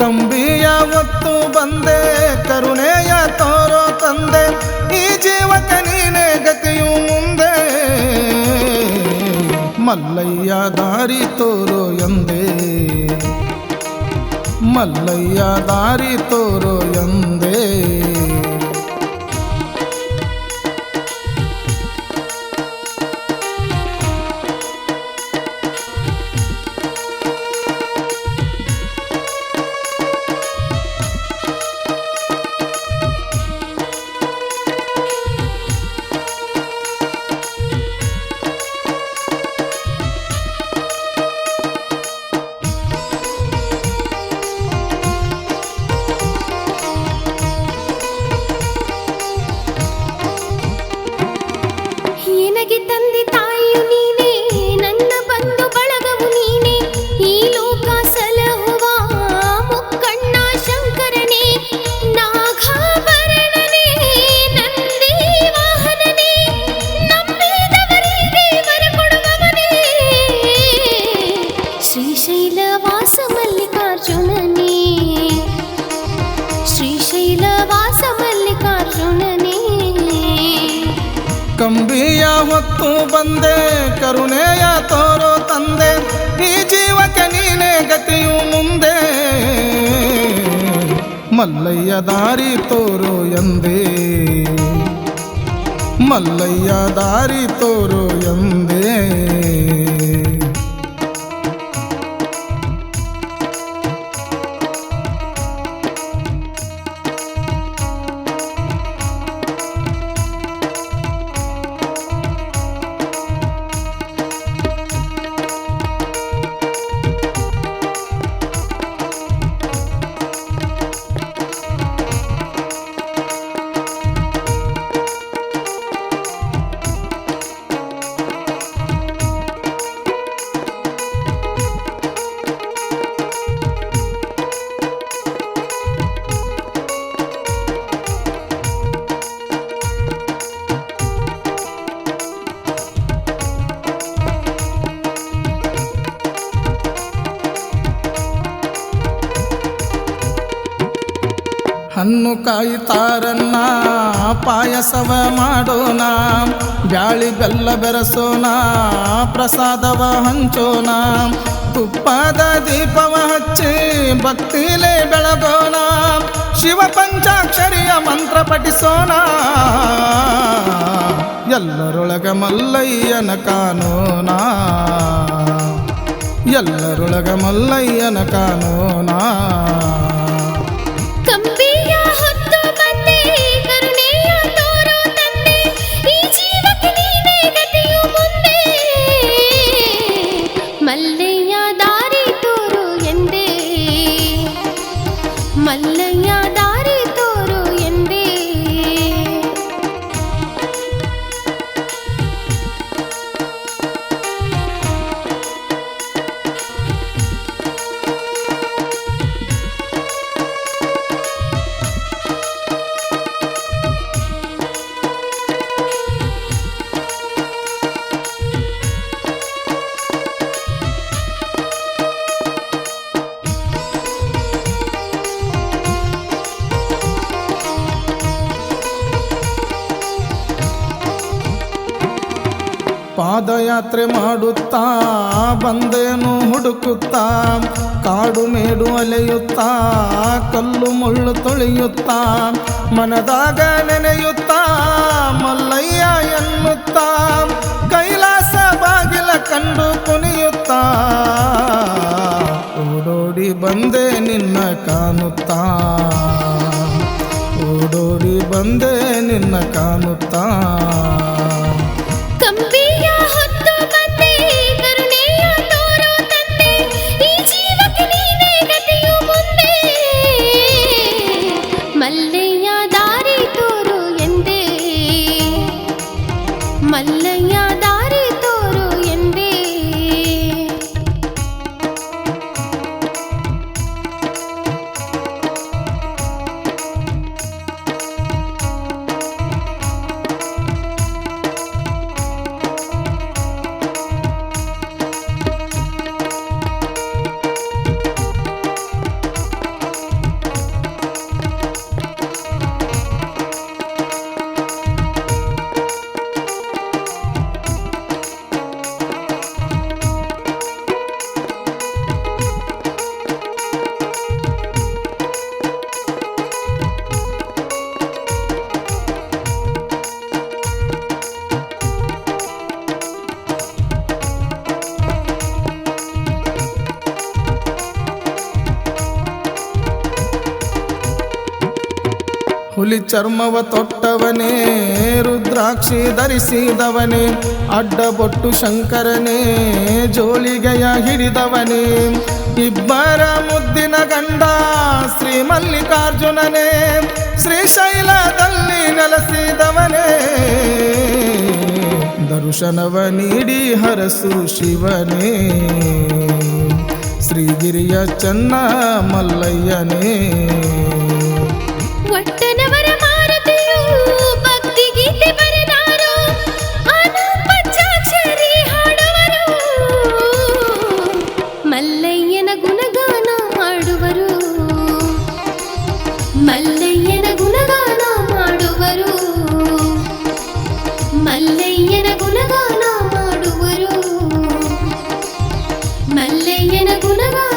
ಕಂಬಿಯ ಹೊತ್ತು ಬಂದೆ ಕರುಣೆಯ ತೋರೋ ತಂದೆ, ಈ ಜೀವಕ್ಕೆ ನೀನೇ ಗತಿಯು ಮುಂದೆ. ಮಲ್ಲಯ್ಯ ದಾರಿ ತೋರೋ ಎಂದೇ, ಮಲ್ಲಯ್ಯ ದಾರಿ ತೋರೋ ಎಂದೇ. ನನಗೆ ತಂದೆ ತಾಯಿಯು ನೀನೇ, ನನ್ನ ಬಂಧು ಬಳಗವು ನೀನೇ, ಈ ಲೋಕ ಸಲಹುವ ಮುಕ್ಕಣ್ಣ ಶಂಕರನೇ, ನಾಗಾಭರಣನೇ, ನಂದಿ ವಾಹನನೇ, ನಂಬಿದವರಿಗೆ ವರ ಕೊಡುವವನೇ, ಶ್ರೀಶೈಲ ವಾಸ ಮಲ್ಲಿಕಾರ್ಜುನನೇ, ಶ್ರೀಶೈಲ ವಾಸ ಮಲ್ಲಿಕಾರ್ಜುನನೇ. ಕಂಬಿಯ ಹೊತ್ತು ಬಂದೆ ಕರುಣೆಯ ತೋರೋ ತಂದೆ, ಈ ಜೀವಕ್ಕೆ ನೀನೇ ಗತಿಯು ಮುಂದೆ. ಮಲ್ಲಯ್ಯ ದಾರಿ ತೋರೋ ಎಂದೇ, ಮಲ್ಲಯ್ಯ ದಾರಿ ತೋರೋ ಎಂದೇ. ಹಣ್ಣು ಕಾಯಿತಾರನ್ನ ಪಾಯಸವ ಮಾಡೋಣ, ಬ್ಯಾಳಿ ಬೆಲ್ಲ ಬೆರೆಸೋಣ, ಪ್ರಸಾದವ ಹಂಚೋಣ, ತುಪ್ಪದ ದೀಪವ ಹಚ್ಚಿ ಭಕ್ತಿಲೇ ಬೆಳಗೋಣ, ಶಿವ ಪಂಚಾಕ್ಷರಿಯ ಮಂತ್ರ ಪಠಿಸೋಣ, ಎಲ್ಲರೊಳಗ ಮಲ್ಲಯ್ಯನ ಕಾಣೋಣ, ಎಲ್ಲರೊಳಗ ಮಲ್ಲಯ್ಯನ ಕಾಣೋಣ. ಕಂಬಿಯ ಹೊತ್ತು ಬಂದೆ ಕರುಣೆಯ ತೋರೋ ತಂದೆ, ಈ ಜೀವಕ್ಕೆ ನೀನೇ ಗತಿಯು ಮುಂದೆ, ಮಲ್ಲಯ್ಯ ದಾರಿ ತೋರೋ ಎಂದೇ, ಮಲ್ಲಯ್ಯ ದಾರಿ ತೋರೋ ಎಂದೇ. ಪಾದಯಾತ್ರೆ ಮಾಡುತ್ತಾ ಬಂದೇನು ಹುಡುಕುತ್ತಾ, ಕಾಡು ಮೇಡು ಅಲೆಯುತ್ತಾ, ಕಲ್ಲು ಮುಳ್ಳು ತೊಳೆಯುತ್ತಾ, ಮನದಾಗ ನೆನೆಯುತ್ತಾ, ಮಲ್ಲಯ್ಯ ಎನ್ನುತ್ತಾ, ಕೈಲಾಸ ಬಾಗಿಲ ಕಂಡು ಕುಣಿಯುತ್ತಾ, ಓಡೋಡಿ ಬಂದೆ ನಿನ್ನ ಕಾಣುತ್ತಾ, ಓಡೋಡಿ ಬಂದೆ ನಿನ್ನ ಕಾಣುತ್ತಾ. ಕಂಬಿಯ ಹೊತ್ತು ಬಂದೆ ಕರುಣೆಯ ತೋರೋ ತಂದೆ, ಈ ಜೀವಕ್ಕೆ ನೀನೇ ಗತಿಯು ಮುಂದೆ, ಮಲ್ಲಯ್ಯ ದಾರಿ ತೋರೋ ಎಂದೇ, ಮಲ್ಲಯ್ಯ ದಾರಿ ತೋರೋ ಎಂದೇ. ಹುಲಿ ಚರ್ಮವ ತೊಟ್ಟವನೇ ರುದ್ರಾಕ್ಷಿ ಧರಿಸಿದವನೇ ಅಡ್ಡಬೊಟ್ಟು ಶಂಕರನೇ ಜೋಳಿಗೆಯ ಹಿಡಿದವನೇ ಇಬ್ಬರ ಮುದ್ದಿನ ಗಂಡ ಶ್ರೀ ಮಲ್ಲಿಕಾರ್ಜುನನೇ ಶ್ರೀಶೈಲದಲ್ಲಿ ನೆಲೆಸಿದವನೇ ದರ್ಶನವ ನೀಡಿ ಹರಸು ಶಿವನೇ ಶ್ರೀಗಿರಿಯ ಚನ್ನ ಮಲ್ಲಯ್ಯನೇ ಒಟ್ಟನವರ ಮಾರುತಿಯು ಭಕ್ತಿ ಗೀತೆ ಬರೆದಾರು ಪಂಚಾಕ್ಷರಿ ಹಾಡುವರು ಮಲ್ಲಯ್ಯನ ಗುಣಗಾನ ಮಾಡುವರು ಮಲ್ಲಯ್ಯನ ಗುಣಗಾನ ಮಾಡುವರು ಮಲ್ಲಯ್ಯನ ಗುಣಗಾನ ಮಾಡುವರು ಮಲ್ಲಯ್ಯನ ಗುಣಗಾನ